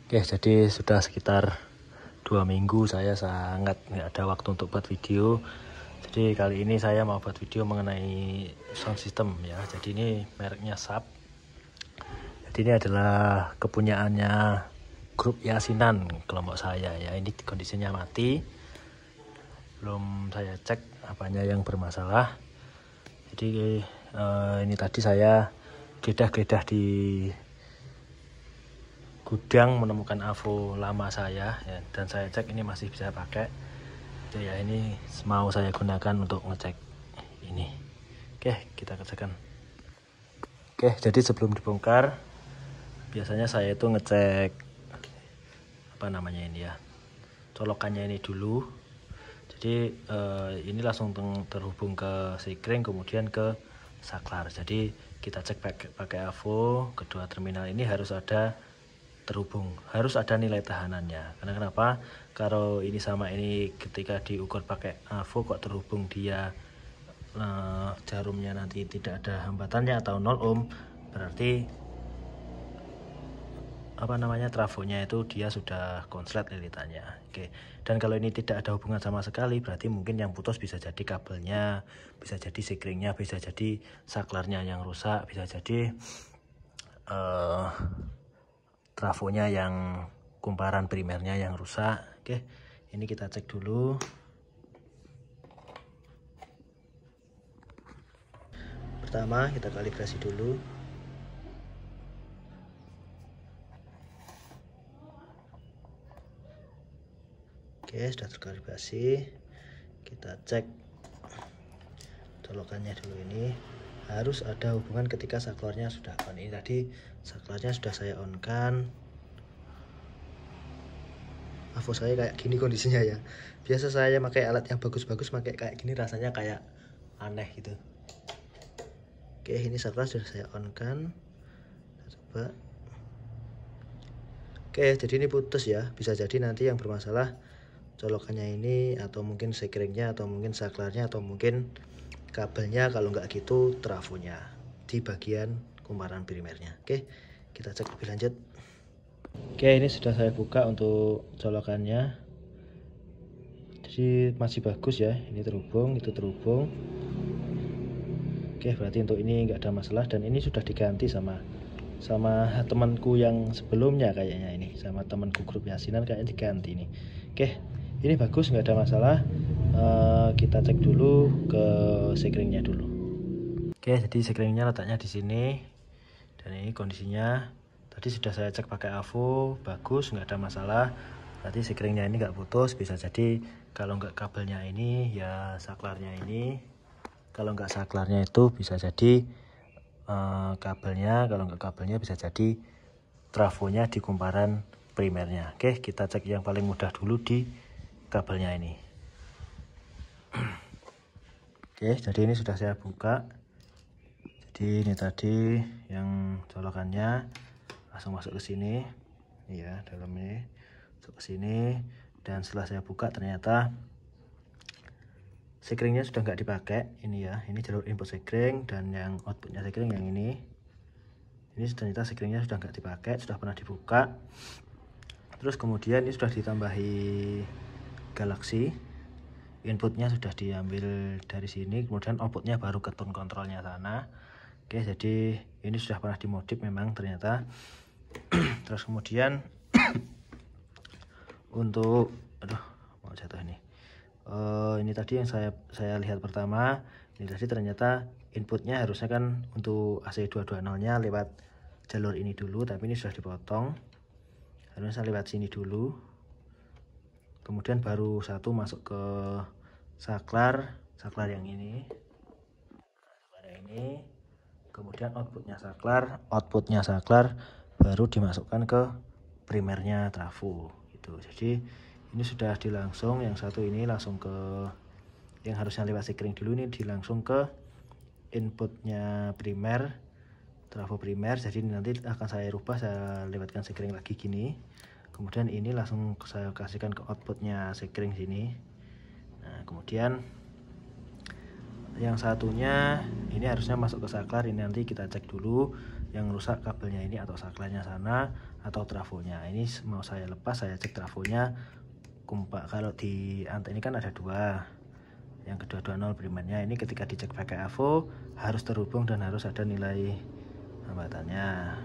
Oke, jadi sudah sekitar 2 minggu saya sangat nggak ada waktu untuk buat video. Jadi kali ini saya mau buat video mengenai sound system ya. Jadi ini mereknya Sharp. Jadi ini adalah kepunyaannya grup Yasinan kelompok saya ya. Ini kondisinya mati. Belum saya cek apanya yang bermasalah. Jadi ini tadi saya geledah-geledah di gudang menemukan AVO lama saya ya, dan saya cek ini masih bisa pakai. Jadi ya ini mau saya gunakan untuk ngecek ini. Oke, kita kerjakan. Oke, jadi sebelum dibongkar biasanya saya itu ngecek apa namanya ini ya, colokannya ini dulu. Jadi ini langsung terhubung ke sikring, kemudian ke saklar. Jadi kita cek pakai AVO, kedua terminal ini harus ada terhubung, harus ada nilai tahanannya. Karena kenapa? Kalau ini sama ini ketika diukur pakai AVO kok terhubung dia jarumnya nanti tidak ada hambatannya atau 0 ohm, berarti apa namanya, trafonya itu dia sudah konslet lilitannya. Oke. Dan kalau ini tidak ada hubungan sama sekali, berarti mungkin yang putus bisa jadi kabelnya, bisa jadi sikringnya, bisa jadi saklarnya yang rusak, bisa jadi trafonya yang kumparan primernya yang rusak. Oke, ini kita cek dulu. Pertama kita kalibrasi dulu. Oke, sudah terkalibrasi. Kita cek colokannya dulu. Ini harus ada hubungan ketika saklarnya sudah on. Ini tadi saklarnya sudah saya on kan. AVO saya kayak gini kondisinya ya. Biasa saya pakai alat yang bagus-bagus, pakai kayak gini rasanya kayak aneh gitu. Oke, ini saklar sudah saya on kan. Kita coba. Oke, jadi ini putus ya. Bisa jadi nanti yang bermasalah colokannya ini, atau mungkin sikringnya, atau mungkin saklarnya, atau mungkin kabelnya. Kalau nggak gitu trafonya di bagian kumparan primernya. Oke, kita cek lebih lanjut. Oke, ini sudah saya buka untuk colokannya. Jadi masih bagus ya, ini terhubung, itu terhubung. Oke, berarti untuk ini nggak ada masalah, dan ini sudah diganti sama temanku yang sebelumnya kayaknya, ini sama temanku grup Yasinan kayaknya diganti ini. Oke, ini bagus, nggak ada masalah. Kita cek dulu ke sikringnya dulu. Oke, jadi sikringnya letaknya di sini, dan ini kondisinya tadi sudah saya cek pakai AVO, bagus, nggak ada masalah. Berarti sikringnya ini nggak putus. Bisa jadi kalau nggak kabelnya ini ya saklarnya ini, kalau nggak saklarnya itu bisa jadi kabelnya, kalau nggak kabelnya bisa jadi trafonya di kumparan primernya. Oke, kita cek yang paling mudah dulu di kabelnya ini. Oke, jadi ini sudah saya buka. Jadi ini tadi yang colokannya langsung masuk ke sini ya, dalam ini masuk ke sini. Dan setelah saya buka ternyata sikringnya sudah nggak dipakai ini ya. Ini jalur input sikring, dan yang outputnya sikring yang ini ternyata sikringnya sudah nggak dipakai, sudah pernah dibuka. Terus kemudian ini sudah ditambahi Galaxy, inputnya sudah diambil dari sini, kemudian outputnya baru ke tone kontrolnya sana. Oke, jadi ini sudah pernah dimodif memang ternyata. Terus kemudian untuk mau jatuh ini. Ini tadi yang saya lihat pertama, ini tadi ternyata inputnya harusnya kan untuk AC 220-nya lewat jalur ini dulu, tapi ini sudah dipotong. Harusnya lewat sini dulu, kemudian baru satu masuk ke saklar yang ini. Kemudian outputnya saklar baru dimasukkan ke primernya trafo gitu. Jadi ini sudah dilangsung, yang satu ini langsung ke yang harusnya lewat sikring dulu, ini dilangsung ke inputnya primer, trafo primer. Jadi nanti akan saya rubah, saya lewatkan sikring lagi gini, kemudian ini langsung saya kasihkan ke outputnya sikring sini. Nah, kemudian yang satunya ini harusnya masuk ke saklar, ini nanti kita cek dulu. yang rusak kabelnya ini atau saklarnya sana atau trafonya. Ini mau saya lepas, saya cek trafonya. Kalau di antena ini kan ada dua, yang kedua 20 primernya. Ini ketika dicek pakai AVO harus terhubung dan harus ada nilai hambatannya.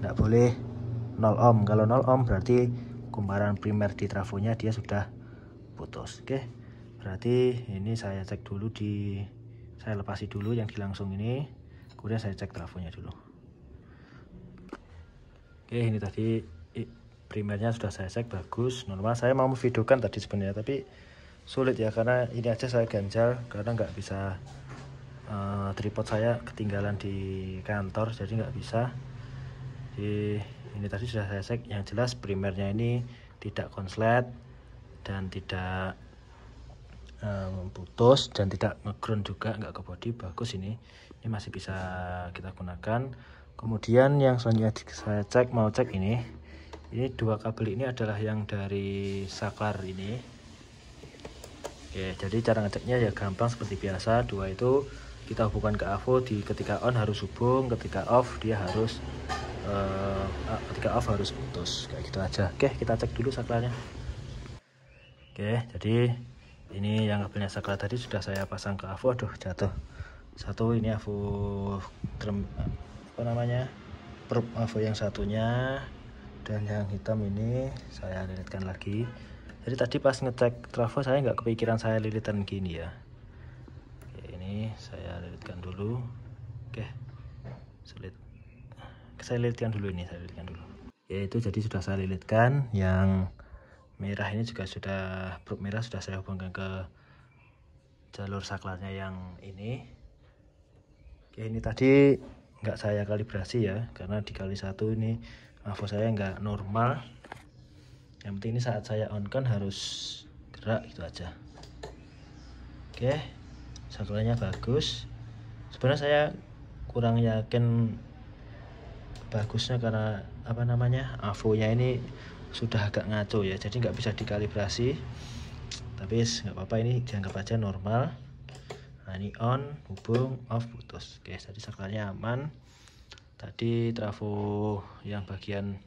Nggak boleh 0 ohm. Kalau 0 ohm berarti kumparan primer di trafonya dia sudah putus. Oke, berarti ini saya cek dulu saya lepasi dulu yang di langsung ini, kemudian saya cek trafonya dulu. Oke, ini tadi primernya sudah saya cek bagus, normal. Saya mau memvideokan tadi sebenarnya, tapi sulit ya, karena ini aja saya ganjal karena nggak bisa, tripod saya ketinggalan di kantor, jadi nggak bisa. Jadi ini tadi sudah saya cek, yang jelas primernya ini tidak konslet dan tidak putus dan tidak ngeground juga, nggak ke body, bagus. Ini masih bisa kita gunakan. Kemudian yang selanjutnya saya mau cek ini dua kabel ini adalah yang dari saklar ini. Oke, jadi cara ngeceknya ya gampang seperti biasa. Dua itu kita hubungkan ke AVO, ketika on harus hubung, ketika off dia harus ketika off harus putus, kayak gitu aja. Oke, kita cek dulu saklarnya. Oke, jadi ini yang kabelnya saklar tadi sudah saya pasang ke AVO. Aduh, jatuh satu. Ini AVO AVO yang satunya, dan yang hitam ini saya lilitkan lagi. Jadi tadi pas ngecek trafo saya nggak kepikiran saya lilitan gini ya. Oke, ini saya lilitkan dulu. Oke, saya lilitkan dulu. Ya, itu jadi sudah saya lilitkan. Yang merah ini juga sudah, bruk merah sudah saya hubungkan ke jalur saklarnya yang ini. Oke, ini tadi nggak saya kalibrasi ya, karena dikali 1 ini AVO saya nggak normal. Yang penting ini saat saya on kan harus gerak, gitu aja. Oke, saklarnya bagus. Sebenarnya saya kurang yakin bagusnya karena AVO nya ini sudah agak ngaco ya, jadi nggak bisa dikalibrasi. Tapi nggak apa-apa, ini dianggap aja normal. Nah, ini on, hubung, off, putus. Oke, jadi saklarnya aman. Tadi trafo yang bagian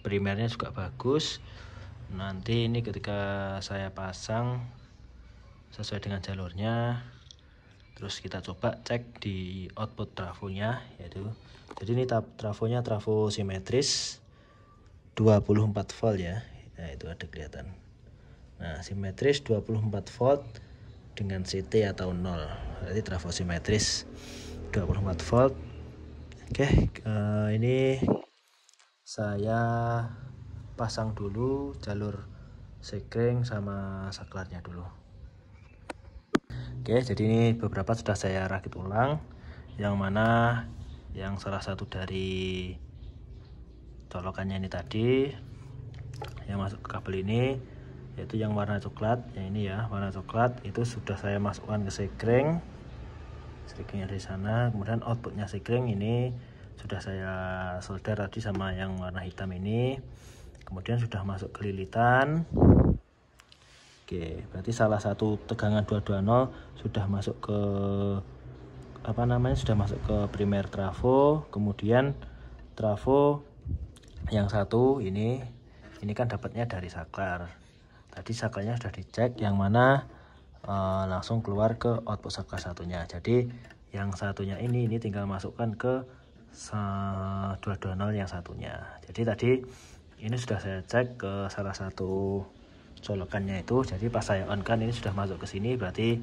primernya juga bagus. Nanti ini ketika saya pasang sesuai dengan jalurnya, terus kita coba cek di output trafonya, yaitu jadi ini trafonya trafo simetris 24 volt ya. Nah, itu ada kelihatan. Nah, simetris 24 volt dengan CT atau 0, berarti trafo simetris 24 volt. Oke, ini saya pasang dulu jalur sekring sama saklarnya dulu. Oke, jadi ini beberapa sudah saya rakit ulang, yang mana yang salah satu dari colokannya ini tadi yang masuk ke kabel ini, yaitu yang warna coklat, yang ini ya, warna coklat itu sudah saya masukkan ke sekringnya dari sana. Kemudian outputnya sekring ini sudah saya solder tadi sama yang warna hitam ini, kemudian sudah masuk ke lilitan. Oke, berarti salah satu tegangan 220 sudah masuk ke sudah masuk ke primer trafo. Kemudian trafo yang satu ini kan dapatnya dari saklar. Tadi saklarnya sudah dicek, yang mana langsung keluar ke output saklar satunya. Jadi yang satunya ini tinggal masukkan ke 220 yang satunya. Jadi tadi ini sudah saya cek ke salah satu colokannya itu. Jadi pas saya on kan ini sudah masuk ke sini, berarti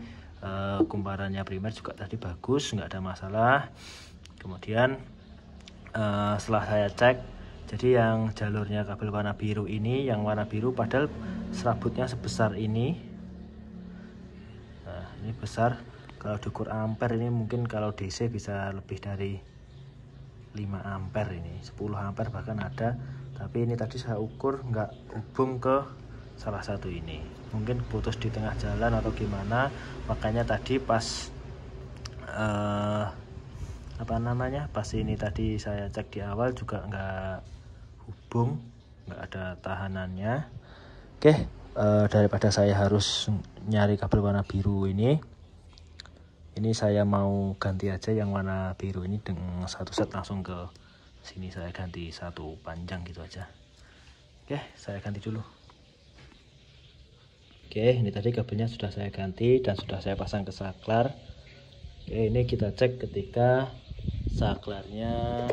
kumparannya primer juga tadi bagus, nggak ada masalah. Kemudian setelah saya cek, jadi yang jalurnya kabel warna biru ini, yang warna biru padahal serabutnya sebesar ini. Nah, ini besar. Kalau diukur ampere ini mungkin kalau DC bisa lebih dari 5 ampere, ini 10 ampere bahkan ada. Tapi ini tadi saya ukur nggak hubung ke salah satu ini, mungkin putus di tengah jalan atau gimana. Makanya tadi pas pas ini tadi saya cek di awal juga nggak hubung, nggak ada tahanannya. Oke, daripada saya harus nyari kabel warna biru ini, Ini saya mau ganti aja yang warna biru ini dengan satu set langsung ke sini, saya ganti satu panjang gitu aja. Oke, saya ganti dulu. Oke, ini tadi kabelnya sudah saya ganti dan sudah saya pasang ke saklar. Oke, ini kita cek ketika saklarnya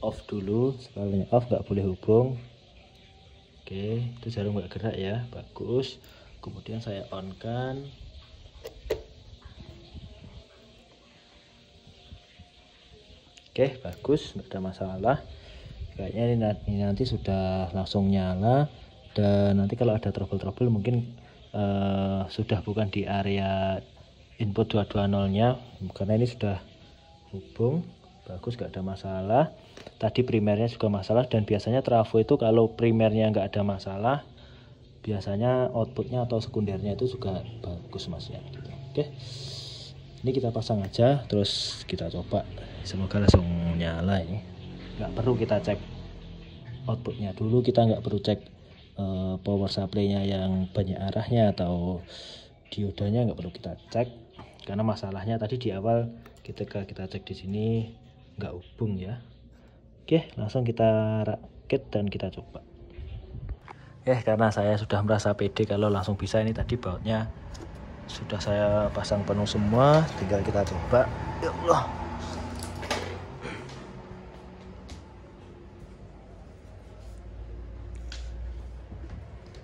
off dulu. Saklarnya off, nggak boleh hubung. Oke, itu jarum nggak gerak ya, bagus. Kemudian saya on kan. Oke, bagus, nggak ada masalah. Kayaknya ini nanti sudah langsung nyala. Dan nanti kalau ada trouble mungkin sudah bukan di area input 220 nya, karena ini sudah hubung. Bagus, nggak ada masalah. Tadi primernya juga masalah, dan biasanya trafo itu kalau primernya nggak ada masalah, biasanya outputnya atau sekundernya itu juga bagus mas ya gitu. Oke, ini kita pasang aja terus kita coba, semoga langsung nyala. Ini nggak perlu kita cek outputnya dulu, kita nggak perlu cek power supply-nya yang banyak arahnya atau diodanya, nggak perlu kita cek, karena masalahnya tadi di awal ketika kita cek di sini nggak hubung ya. Oke, langsung kita rakit dan kita coba. Karena saya sudah merasa pede kalau langsung bisa, ini tadi bautnya sudah saya pasang penuh semua, tinggal kita coba. Ya Allah.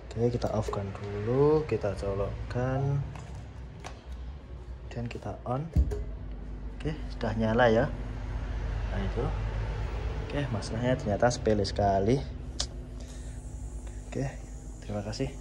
Oke, kita off kan dulu, kita colokkan dan kita on. Oke, sudah nyala ya. Nah itu. Oke, masalahnya ternyata sepele sekali. Oke, terima kasih.